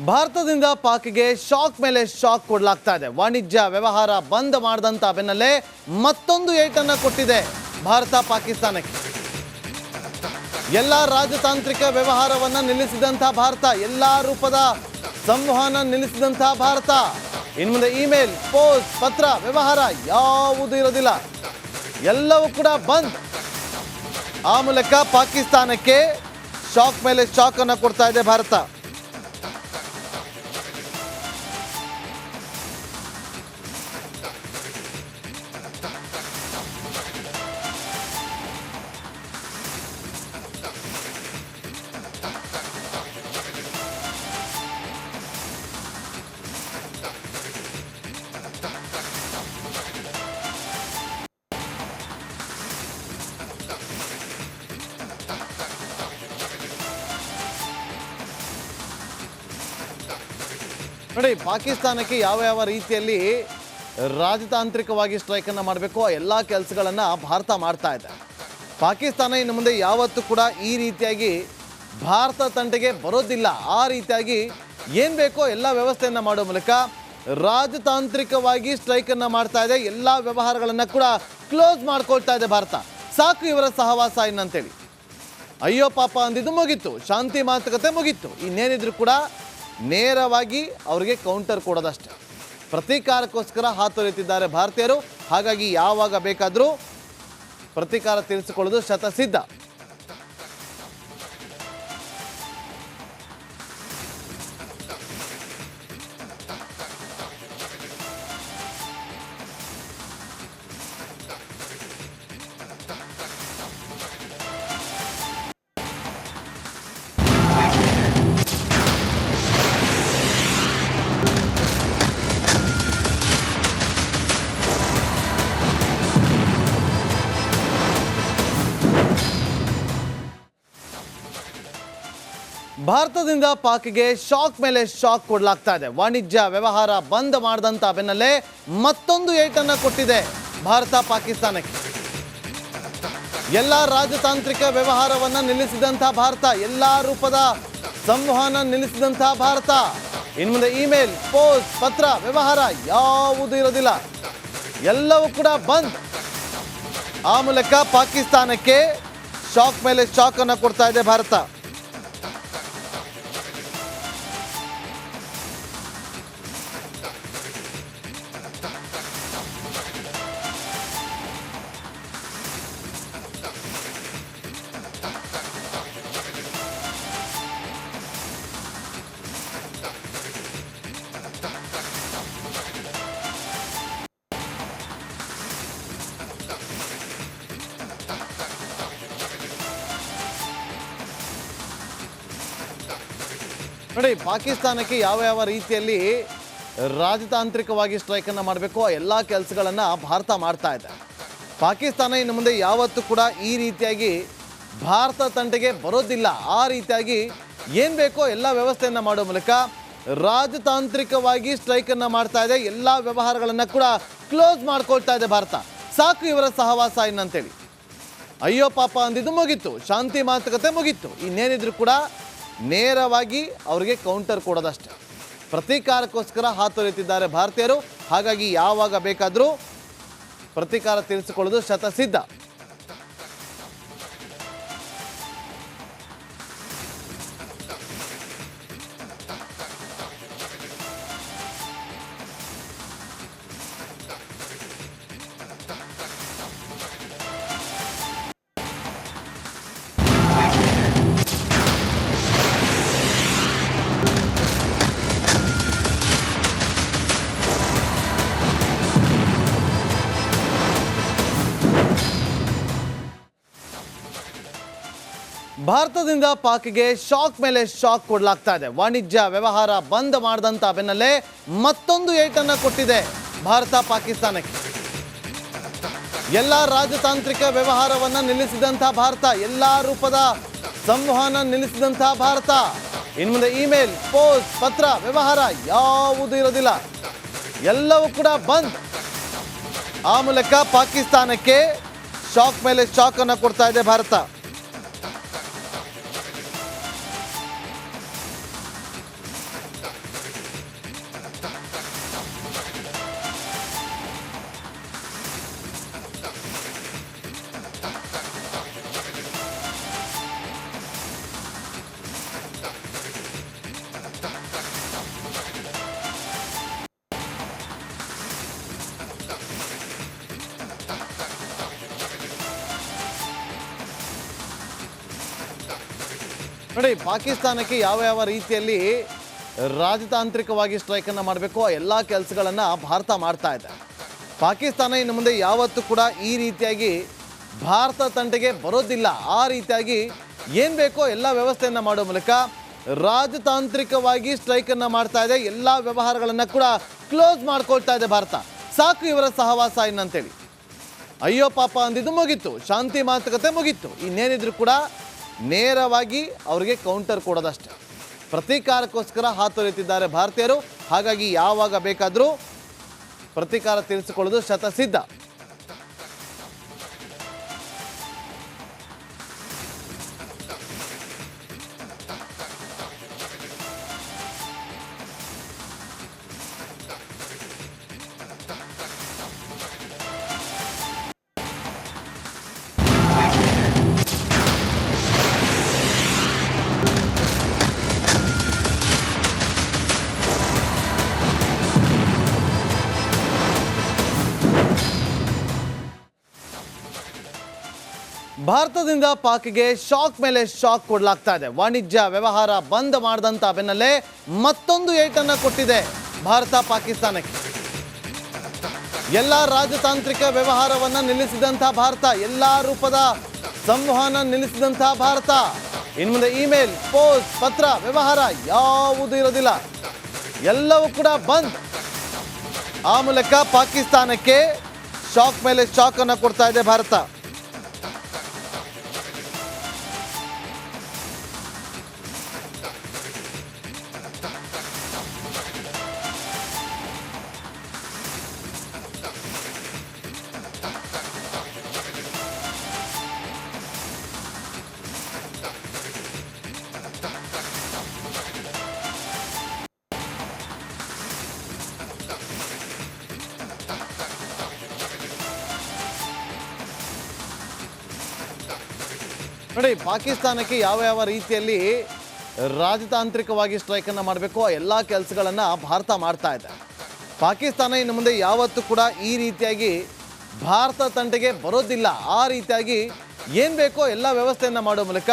ಭಾರತದಿಂದ ಪಾಕ್ಗೆ ಶಾಕ್ ಮೇಲೆ ಶಾಕ್ ಕೊಡಲಾಗ್ತಾ ಇದೆ. ವಾಣಿಜ್ಯ ವ್ಯವಹಾರ ಬಂದ್ ಮಾಡಿದಂತ ಬೆನ್ನಲ್ಲೇ ಮತ್ತೊಂದು ಏಟನ್ನು ಕೊಟ್ಟಿದೆ ಭಾರತ ಪಾಕಿಸ್ತಾನಕ್ಕೆ. ಎಲ್ಲ ರಾಜತಾಂತ್ರಿಕ ವ್ಯವಹಾರವನ್ನು ನಿಲ್ಲಿಸಿದಂಥ ಭಾರತ, ಎಲ್ಲ ರೂಪದ ಸಂವಹನ ನಿಲ್ಲಿಸಿದಂಥ ಭಾರತ, ಇನ್ನು ಮುಂದೆ ಇಮೇಲ್, ಪೋಸ್ಟ್, ಪತ್ರ ವ್ಯವಹಾರ ಯಾವುದೂ ಇರೋದಿಲ್ಲ, ಎಲ್ಲವೂ ಕೂಡ ಬಂದ್. ಆ ಮೂಲಕ ಪಾಕಿಸ್ತಾನಕ್ಕೆ ಶಾಕ್ ಮೇಲೆ ಶಾಕ್ ಅನ್ನು ಕೊಡ್ತಾ ಇದೆ ಭಾರತ. ನೋಡಿ, ಪಾಕಿಸ್ತಾನಕ್ಕೆ ಯಾವ ಯಾವ ರೀತಿಯಲ್ಲಿ ರಾಜತಾಂತ್ರಿಕವಾಗಿ ಸ್ಟ್ರೈಕನ್ನು ಮಾಡಬೇಕು ಆ ಎಲ್ಲ ಕೆಲಸಗಳನ್ನು ಭಾರತ ಮಾಡ್ತಾ ಇದೆ. ಪಾಕಿಸ್ತಾನ ಇನ್ನು ಮುಂದೆ ಯಾವತ್ತೂ ಕೂಡ ಈ ರೀತಿಯಾಗಿ ಭಾರತ ತಂಟೆಗೆ ಬರೋದಿಲ್ಲ. ಆ ರೀತಿಯಾಗಿ ಏನು ಬೇಕೋ ಎಲ್ಲ ವ್ಯವಸ್ಥೆಯನ್ನು ಮಾಡೋ ಮೂಲಕ ರಾಜತಾಂತ್ರಿಕವಾಗಿ ಸ್ಟ್ರೈಕನ್ನು ಮಾಡ್ತಾ ಇದೆ. ಎಲ್ಲ ವ್ಯವಹಾರಗಳನ್ನು ಕೂಡ ಕ್ಲೋಸ್ ಮಾಡ್ಕೊಳ್ತಾ ಇದೆ ಭಾರತ. ಸಾಕು ಇವರ ಸಹವಾಸ ಇನ್ನಂತೇಳಿ. ಅಯ್ಯೋ ಪಾಪ ಅಂದಿದ್ದು ಮುಗೀತು, ಶಾಂತಿ ಮಾತುಕತೆ ಮುಗೀತು. ಇನ್ನೇನಿದ್ರು ಕೂಡ ನೇರವಾಗಿ ಅವರಿಗೆ ಕೌಂಟರ್ ಕೊಡೋದಷ್ಟೇ. ಪ್ರತೀಕಾರಕ್ಕೋಸ್ಕರ ಹಾತೊರೆಯುತ್ತಿದ್ದಾರೆ ಭಾರತೀಯರು. ಹಾಗಾಗಿ ಯಾವಾಗ ಬೇಕಾದರೂ ಪ್ರತೀಕಾರ ತೀರಿಸಿಕೊಳ್ಳೋದು ಶತಸಿದ್ಧ. ಭಾರತದಿಂದ ಪಾಕ್ಗೆ ಶಾಕ್ ಮೇಲೆ ಶಾಕ್ ಕೊಡಲಾಗ್ತಾ ಇದೆ. ವಾಣಿಜ್ಯ ವ್ಯವಹಾರ ಬಂದ್ ಮಾಡಿದಂತ ಬೆನ್ನಲ್ಲೇ ಮತ್ತೊಂದು ಏಟನ್ನು ಕೊಟ್ಟಿದೆ ಭಾರತ ಪಾಕಿಸ್ತಾನಕ್ಕೆ. ಎಲ್ಲ ರಾಜತಾಂತ್ರಿಕ ವ್ಯವಹಾರವನ್ನು ನಿಲ್ಲಿಸಿದಂಥ ಭಾರತ, ಎಲ್ಲ ರೂಪದ ಸಂವಹನ ನಿಲ್ಲಿಸಿದಂಥ ಭಾರತ, ಇನ್ನು ಮುಂದೆ ಇಮೇಲ್, ಪೋಸ್ಟ್, ಪತ್ರ ವ್ಯವಹಾರ ಯಾವುದೂ ಇರೋದಿಲ್ಲ, ಎಲ್ಲವೂ ಕೂಡ ಬಂದ್. ಆ ಮೂಲಕ ಪಾಕಿಸ್ತಾನಕ್ಕೆ ಶಾಕ್ ಮೇಲೆ ಶಾಕ್ ಅನ್ನು ಕೊಡ್ತಾ ಇದೆ ಭಾರತ. ನೋಡಿ, ಪಾಕಿಸ್ತಾನಕ್ಕೆ ಯಾವ ಯಾವ ರೀತಿಯಲ್ಲಿ ರಾಜತಾಂತ್ರಿಕವಾಗಿ ಸ್ಟ್ರೈಕನ್ನು ಮಾಡಬೇಕು ಆ ಎಲ್ಲ ಕೆಲಸಗಳನ್ನು ಭಾರತ ಮಾಡ್ತಾ ಇದೆ. ಪಾಕಿಸ್ತಾನ ಇನ್ನು ಮುಂದೆ ಯಾವತ್ತೂ ಕೂಡ ಈ ರೀತಿಯಾಗಿ ಭಾರತ ತಂಟೆಗೆ ಬರೋದಿಲ್ಲ. ಆ ರೀತಿಯಾಗಿ ಏನು ಬೇಕೋ ಎಲ್ಲ ವ್ಯವಸ್ಥೆಯನ್ನು ಮಾಡೋ ಮೂಲಕ ರಾಜತಾಂತ್ರಿಕವಾಗಿ ಸ್ಟ್ರೈಕನ್ನು ಮಾಡ್ತಾ ಇದೆ. ಎಲ್ಲ ವ್ಯವಹಾರಗಳನ್ನು ಕೂಡ ಕ್ಲೋಸ್ ಮಾಡ್ಕೊಳ್ತಾ ಇದೆ ಭಾರತ. ಸಾಕು ಇವರ ಸಹವಾಸ ಇನ್ನಂತೇಳಿ. ಅಯ್ಯೋ ಪಾಪ ಅಂದಿದ್ದು ಮುಗೀತು, ಶಾಂತಿ ಮಾತುಕತೆ ಮುಗೀತು. ಇನ್ನೇನಿದ್ರು ಕೂಡ ನೇರವಾಗಿ ಅವರಿಗೆ ಕೌಂಟರ್ ಕೊಡೋದಷ್ಟೇ. ಪ್ರತೀಕಾರಕ್ಕೋಸ್ಕರ ಹಾತೊರೆಯುತ್ತಿದ್ದಾರೆ ಭಾರತೀಯರು. ಹಾಗಾಗಿ ಯಾವಾಗ ಬೇಕಾದರೂ ಪ್ರತೀಕಾರ ತೀರಿಸಿಕೊಳ್ಳೋದು ಶತಸಿದ್ಧ. ಭಾರತದಿಂದ ಪಾಕ್ಗೆ ಶಾಕ್ ಮೇಲೆ ಶಾಕ್ ಕೊಡಲಾಗ್ತಾ ಇದೆ. ವಾಣಿಜ್ಯ ವ್ಯವಹಾರ ಬಂದ್ ಮಾಡಿದಂತ ಬೆನ್ನಲ್ಲೇ ಮತ್ತೊಂದು ಏಟನ್ನು ಕೊಟ್ಟಿದೆ ಭಾರತ ಪಾಕಿಸ್ತಾನಕ್ಕೆ. ಎಲ್ಲ ರಾಜತಾಂತ್ರಿಕ ವ್ಯವಹಾರವನ್ನು ನಿಲ್ಲಿಸಿದಂಥ ಭಾರತ, ಎಲ್ಲ ರೂಪದ ಸಂವಹನ ನಿಲ್ಲಿಸಿದಂಥ ಭಾರತ, ಇನ್ನು ಮುಂದೆ ಇಮೇಲ್, ಪೋಸ್ಟ್, ಪತ್ರ ವ್ಯವಹಾರ ಯಾವುದೂ ಇರೋದಿಲ್ಲ, ಎಲ್ಲವೂ ಕೂಡ ಬಂದ್. ಆ ಮೂಲಕ ಪಾಕಿಸ್ತಾನಕ್ಕೆ ಶಾಕ್ ಮೇಲೆ ಶಾಕ್ ಅನ್ನು ಕೊಡ್ತಾ ಇದೆ ಭಾರತ. ನೋಡಿ, ಪಾಕಿಸ್ತಾನಕ್ಕೆ ಯಾವ ಯಾವ ರೀತಿಯಲ್ಲಿ ರಾಜತಾಂತ್ರಿಕವಾಗಿ ಸ್ಟ್ರೈಕನ್ನು ಮಾಡಬೇಕು ಆ ಎಲ್ಲ ಕೆಲಸಗಳನ್ನು ಭಾರತ ಮಾಡ್ತಾ ಇದೆ. ಪಾಕಿಸ್ತಾನ ಇನ್ನು ಮುಂದೆ ಯಾವತ್ತೂ ಕೂಡ ಈ ರೀತಿಯಾಗಿ ಭಾರತ ತಂಟೆಗೆ ಬರೋದಿಲ್ಲ. ಆ ರೀತಿಯಾಗಿ ಏನು ಬೇಕೋ ಎಲ್ಲ ವ್ಯವಸ್ಥೆಯನ್ನು ಮಾಡೋ ಮೂಲಕ ರಾಜತಾಂತ್ರಿಕವಾಗಿ ಸ್ಟ್ರೈಕನ್ನು ಮಾಡ್ತಾ ಇದೆ. ಎಲ್ಲ ವ್ಯವಹಾರಗಳನ್ನು ಕೂಡ ಕ್ಲೋಸ್ ಮಾಡ್ಕೊಳ್ತಾ ಇದೆ ಭಾರತ. ಸಾಕು ಇವರ ಸಹವಾಸ ಇನ್ನಂತೇಳಿ ಅಯ್ಯೋ ಪಾಪ ಅಂದಿದ್ದು ಮುಗೀತು, ಶಾಂತಿ ಮಾತುಕತೆ ಮುಗೀತು. ಇನ್ನೇನಿದ್ರು ಕೂಡ ನೇರವಾಗಿ ಅವರಿಗೆ ಕೌಂಟರ್ ಕೊಡೋದಷ್ಟೇ. ಪ್ರತೀಕಾರಕ್ಕೋಸ್ಕರ ಹಾತೊರೆಯುತ್ತಿದ್ದಾರೆ ಭಾರತೀಯರು. ಹಾಗಾಗಿ ಯಾವಾಗ ಬೇಕಾದರೂ ಪ್ರತೀಕಾರ ತೀರಿಸಿಕೊಳ್ಳೋದು ಶತಸಿದ್ಧ. ಭಾರತದಿಂದ ಪಾಕ್ಗೆ ಶಾಕ್ ಮೇಲೆ ಶಾಕ್ ಕೊಡಲಾಗ್ತಾ ಇದೆ. ವಾಣಿಜ್ಯ ವ್ಯವಹಾರ ಬಂದ್ ಮಾಡಿದಂಥ ಬೆನ್ನಲ್ಲೇ ಮತ್ತೊಂದು ಏಟನ್ನು ಕೊಟ್ಟಿದೆ ಭಾರತ ಪಾಕಿಸ್ತಾನಕ್ಕೆ. ಎಲ್ಲ ರಾಜತಾಂತ್ರಿಕ ವ್ಯವಹಾರವನ್ನು ನಿಲ್ಲಿಸಿದಂಥ ಭಾರತ, ಎಲ್ಲ ರೂಪದ ಸಂವಹನ ನಿಲ್ಲಿಸಿದಂಥ ಭಾರತ, ಇನ್ನು ಮುಂದೆ ಇಮೇಲ್, ಪೋಸ್ಟ್, ಪತ್ರ ವ್ಯವಹಾರ ಯಾವುದೂ ಇರೋದಿಲ್ಲ, ಎಲ್ಲವೂ ಕೂಡ ಬಂದ್. ಆ ಮೂಲಕ ಪಾಕಿಸ್ತಾನಕ್ಕೆ ಶಾಕ್ ಮೇಲೆ ಶಾಕ್ ಅನ್ನು ಕೊಡ್ತಾ ಇದೆ ಭಾರತ. ನೋಡಿ, ಪಾಕಿಸ್ತಾನಕ್ಕೆ ಯಾವ ಯಾವ ರೀತಿಯಲ್ಲಿ ರಾಜತಾಂತ್ರಿಕವಾಗಿ ಸ್ಟ್ರೈಕನ್ನು ಮಾಡಬೇಕು ಆ ಎಲ್ಲ ಕೆಲಸಗಳನ್ನು ಭಾರತ ಮಾಡ್ತಾ ಇದೆ. ಪಾಕಿಸ್ತಾನ ಇನ್ನು ಮುಂದೆ ಯಾವತ್ತೂ ಕೂಡ ಈ ರೀತಿಯಾಗಿ ಭಾರತ ತಂಟೆಗೆ ಬರೋದಿಲ್ಲ. ಆ ರೀತಿಯಾಗಿ ಏನು ಬೇಕೋ ಎಲ್ಲ ವ್ಯವಸ್ಥೆಯನ್ನು ಮಾಡೋ ಮೂಲಕ